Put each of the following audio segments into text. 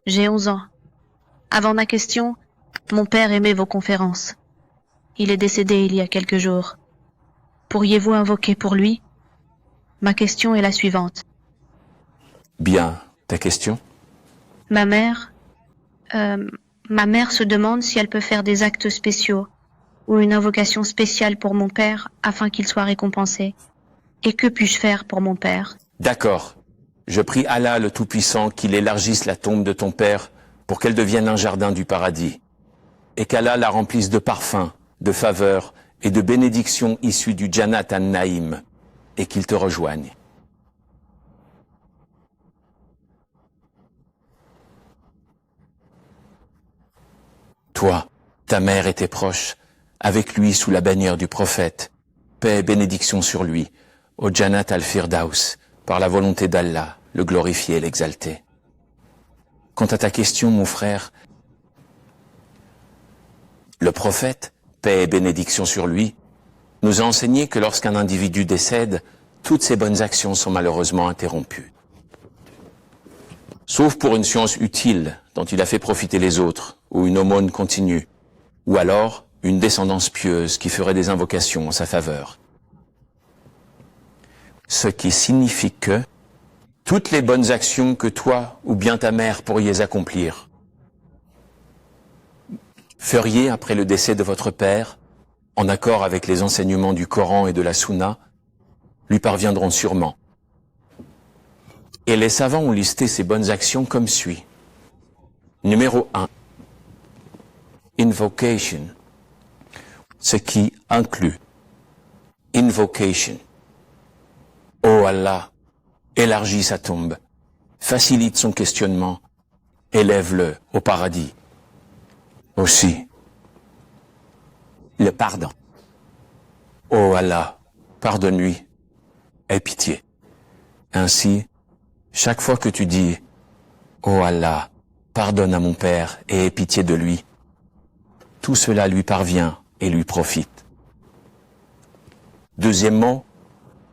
J'ai 11 ans. Avant ma question, mon père aimait vos conférences. Il est décédé il y a quelques jours. Pourriez-vous invoquer pour lui? Ma question est la suivante. Bien, ta question? Ma mère se demande si elle peut faire des actes spéciaux ou une invocation spéciale pour mon père afin qu'il soit récompensé. Et que puis-je faire pour mon père? D'accord. Je prie Allah le Tout-Puissant qu'il élargisse la tombe de ton père pour qu'elle devienne un jardin du paradis. Et qu'Allah la remplisse de parfums, de faveurs et de bénédictions issues du Jannat an-Naïm, et qu'il te rejoigne. Toi, ta mère et tes proches, avec lui sous la bannière du prophète, paix et bénédiction sur lui, au Jannat al-Firdaus, par la volonté d'Allah, le glorifié et l'exalté. Quant à ta question, mon frère, le prophète, paix et bénédiction sur lui, nous a enseigné que lorsqu'un individu décède, toutes ses bonnes actions sont malheureusement interrompues. Sauf pour une science utile dont il a fait profiter les autres, ou une aumône continue, ou alors une descendance pieuse qui ferait des invocations en sa faveur. Ce qui signifie que toutes les bonnes actions que toi ou bien ta mère pourriez accomplir, feriez après le décès de votre père, en accord avec les enseignements du Coran et de la Sunna, lui parviendront sûrement. Et les savants ont listé ces bonnes actions comme suit. Numéro 1. Invocation, ce qui inclut invocation. Oh Allah, élargis sa tombe, facilite son questionnement, élève-le au paradis. Aussi, le pardon. Oh Allah, pardonne-lui, aie pitié. Ainsi, chaque fois que tu dis « Oh Allah, pardonne à mon père et aie pitié de lui », tout cela lui parvient et lui profite. Deuxièmement,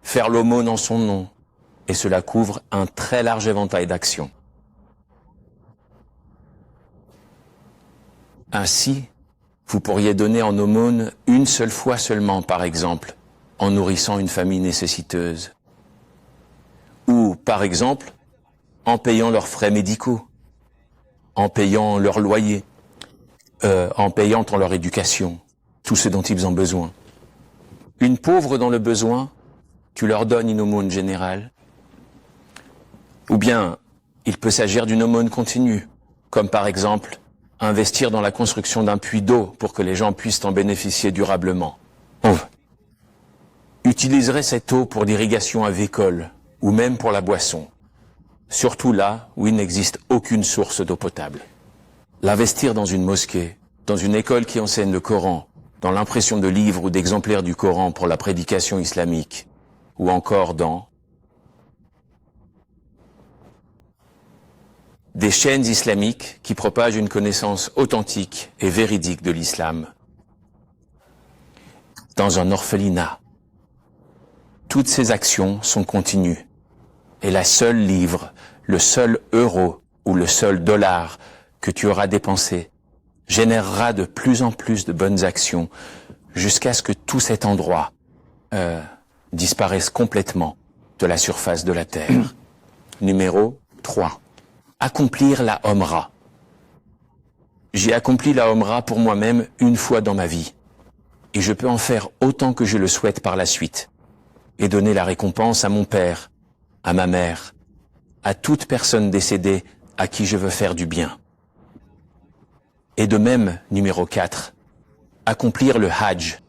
faire l'aumône en son nom, et cela couvre un très large éventail d'actions. Ainsi, vous pourriez donner en aumône une seule fois seulement, par exemple, en nourrissant une famille nécessiteuse. Ou, par exemple, en payant leurs frais médicaux, en payant leur loyer, en payant dans leur éducation, tout ce dont ils ont besoin. Une pauvre dans le besoin, tu leur donnes une aumône générale. Ou bien, il peut s'agir d'une aumône continue, comme par exemple, investir dans la construction d'un puits d'eau pour que les gens puissent en bénéficier durablement. On utiliserait cette eau pour l'irrigation avicole, ou même pour la boisson. Surtout là où il n'existe aucune source d'eau potable. L'investir dans une mosquée, dans une école qui enseigne le Coran, dans l'impression de livres ou d'exemplaires du Coran pour la prédication islamique, ou encore dans des chaînes islamiques qui propagent une connaissance authentique et véridique de l'islam. Dans un orphelinat. Toutes ces actions sont continues. Et la seule livre, le seul euro ou le seul dollar que tu auras dépensé générera de plus en plus de bonnes actions jusqu'à ce que tout cet endroit disparaisse complètement de la surface de la terre. Numéro 3. Accomplir la Omra. J'ai accompli la Omra pour moi-même une fois dans ma vie. Et je peux en faire autant que je le souhaite par la suite. Et donner la récompense à mon père, à ma mère, à toute personne décédée à qui je veux faire du bien. Et de même, numéro 4, accomplir le Hajj.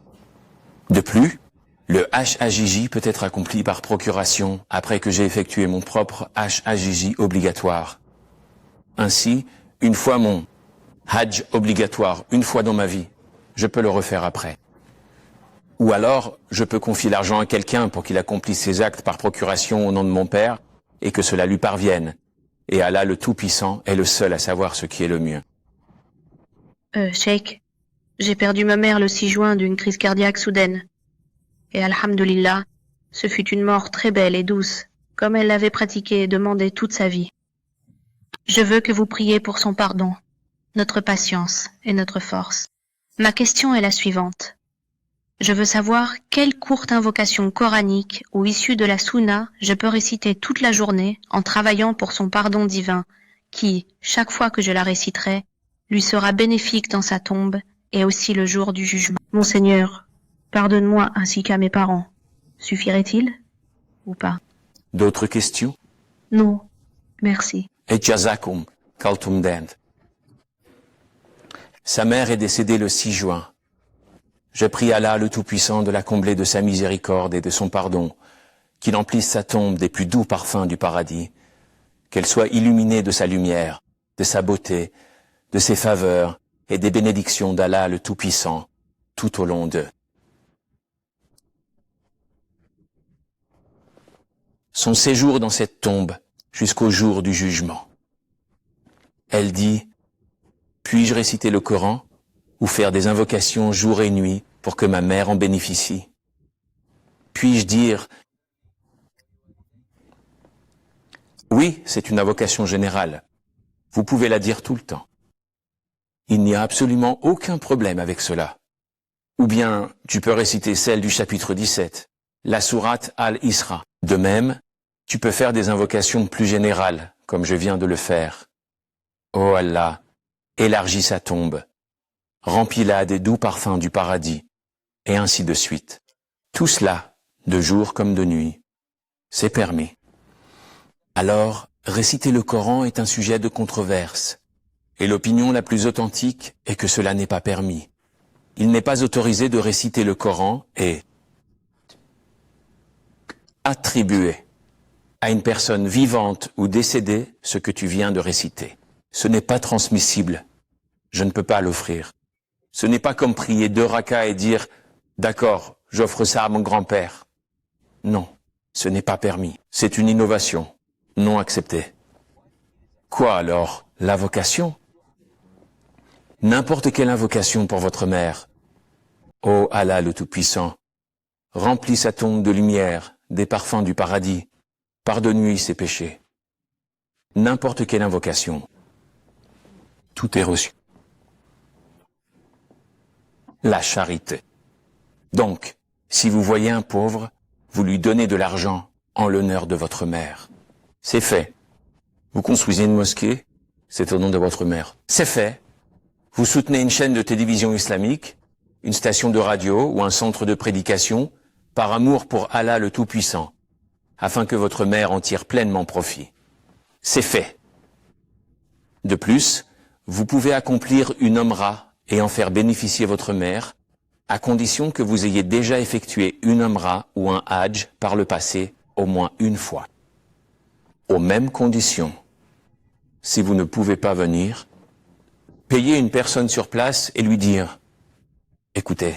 De plus, le Hajj peut être accompli par procuration après que j'ai effectué mon propre Hajj obligatoire. Ainsi, une fois mon Hajj obligatoire, une fois dans ma vie, je peux le refaire après. Ou alors, je peux confier l'argent à quelqu'un pour qu'il accomplisse ses actes par procuration au nom de mon père et que cela lui parvienne. Et Allah le Tout-Puissant est le seul à savoir ce qui est le mieux. Sheikh, j'ai perdu ma mère le 6 juin d'une crise cardiaque soudaine. Et alhamdulillah, ce fut une mort très belle et douce, comme elle l'avait pratiquée et demandé toute sa vie. Je veux que vous priez pour son pardon, notre patience et notre force. Ma question est la suivante. Je veux savoir quelle courte invocation coranique ou issue de la Sunna je peux réciter toute la journée en travaillant pour son pardon divin, qui, chaque fois que je la réciterai, lui sera bénéfique dans sa tombe et aussi le jour du jugement. Mon Seigneur, pardonne-moi ainsi qu'à mes parents. Suffirait-il ou pas? D'autres questions? Non, merci. Et jazakum, kaltum dend. Sa mère est décédée le 6 juin. Je prie Allah le Tout-Puissant de la combler de sa miséricorde et de son pardon, qu'il emplisse sa tombe des plus doux parfums du paradis, qu'elle soit illuminée de sa lumière, de sa beauté, de ses faveurs et des bénédictions d'Allah le Tout-Puissant tout au long d'eux. Son séjour dans cette tombe jusqu'au jour du jugement. Elle dit, puis-je réciter le Coran ou faire des invocations jour et nuit pour que ma mère en bénéficie? Puis-je dire, oui, c'est une invocation générale. Vous pouvez la dire tout le temps. Il n'y a absolument aucun problème avec cela. Ou bien, tu peux réciter celle du chapitre 17, la sourate Al-Isra. De même, tu peux faire des invocations plus générales, comme je viens de le faire. Ô Allah, élargis sa tombe, remplis-la des doux parfums du paradis, et ainsi de suite. Tout cela, de jour comme de nuit, c'est permis. Alors, réciter le Coran est un sujet de controverse, et l'opinion la plus authentique est que cela n'est pas permis. Il n'est pas autorisé de réciter le Coran et attribuer à une personne vivante ou décédée ce que tu viens de réciter. Ce n'est pas transmissible. Je ne peux pas l'offrir. Ce n'est pas comme prier 2 rakas et dire « D'accord, j'offre ça à mon grand-père ». Non, ce n'est pas permis. C'est une innovation, non acceptée. Quoi alors? L'invocation? N'importe quelle invocation pour votre mère. Ô Allah le Tout-Puissant, remplis sa tombe de lumière, des parfums du paradis, pardonne-lui ses péchés. N'importe quelle invocation. Tout est reçu. La charité. Donc, si vous voyez un pauvre, vous lui donnez de l'argent en l'honneur de votre mère. C'est fait. Vous construisez une mosquée, c'est au nom de votre mère. C'est fait. Vous soutenez une chaîne de télévision islamique, une station de radio ou un centre de prédication, par amour pour Allah le Tout-Puissant, afin que votre mère en tire pleinement profit. C'est fait. De plus, vous pouvez accomplir une umrah et en faire bénéficier votre mère, à condition que vous ayez déjà effectué une umrah ou un hajj par le passé au moins une fois. Aux mêmes conditions. Si vous ne pouvez pas venir, payez une personne sur place et lui dire « Écoutez,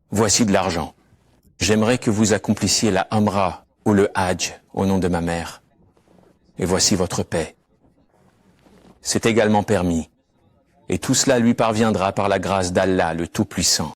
voici de l'argent. J'aimerais que vous accomplissiez la umrah ou le hajj au nom de ma mère. Et voici votre paix. » C'est également permis. Et tout cela lui parviendra par la grâce d'Allah le Tout-Puissant.